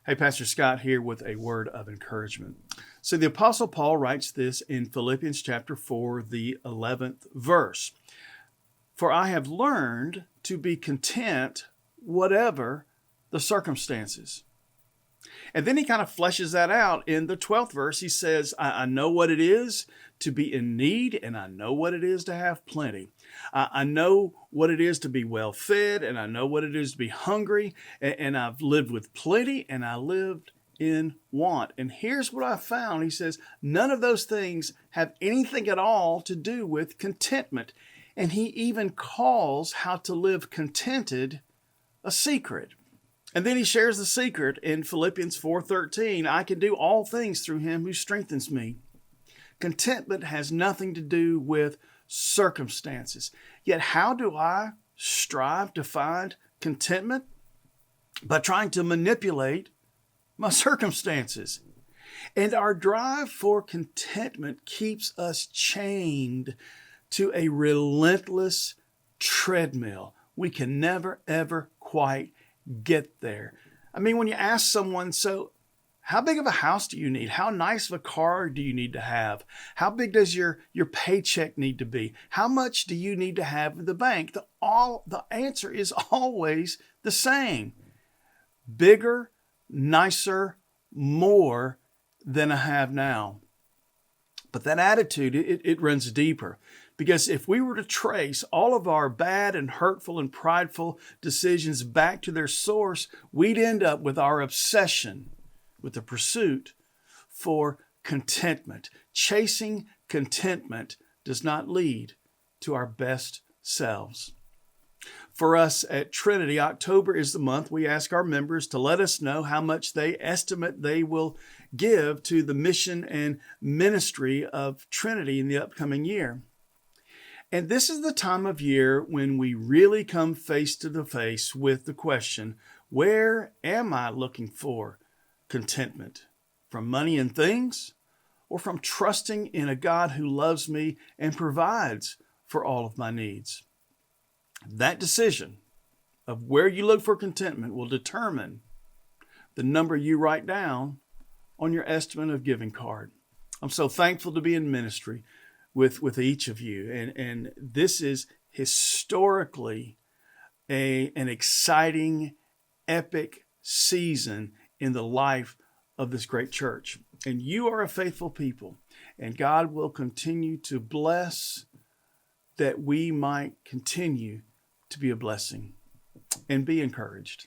Hey, Pastor Scott here with a word of encouragement. So the Apostle Paul writes this in Philippians chapter 4, the 11th verse. For I have learned to be content whatever the circumstances. And then he kind of fleshes that out in the 12th verse. He says, I know what it is to be in need, and I know what it is to have plenty. I know what it is to be well fed, and I know what it is to be hungry, and I've lived with plenty, and I lived in want. And here's what I found. He says, none of those things have anything at all to do with contentment. And he even calls how to live contented a secret. And then he shares the secret in Philippians 4:13. I can do all things through him who strengthens me. Contentment has nothing to do with circumstances. Yet how do I strive to find contentment? By trying to manipulate my circumstances. And our drive for contentment keeps us chained to a relentless treadmill. We can never, ever quite get there. I mean, when you ask someone, so how big of a house do you need? How nice of a car do you need to have? How big does your paycheck need to be? How much do you need to have in the bank? The answer is always the same. Bigger, nicer, more than I have now. But that attitude, it runs deeper. Because if we were to trace all of our bad and hurtful and prideful decisions back to their source, we'd end up with our obsession with the pursuit for contentment. Chasing contentment does not lead to our best selves. For us at Trinity, October is the month we ask our members to let us know how much they estimate they will give to the mission and ministry of Trinity in the upcoming year. And this is the time of year when we really come face to face with the question, where am I looking for contentment? From money and things, or from trusting in a God who loves me and provides for all of my needs? That decision of where you look for contentment will determine the number you write down on your estimate of giving card. I'm so thankful to be in ministry with each of you. And this is historically an exciting, epic season in the life of this great church. And you are a faithful people, and God will continue to bless that we might continue to be a blessing. And be encouraged.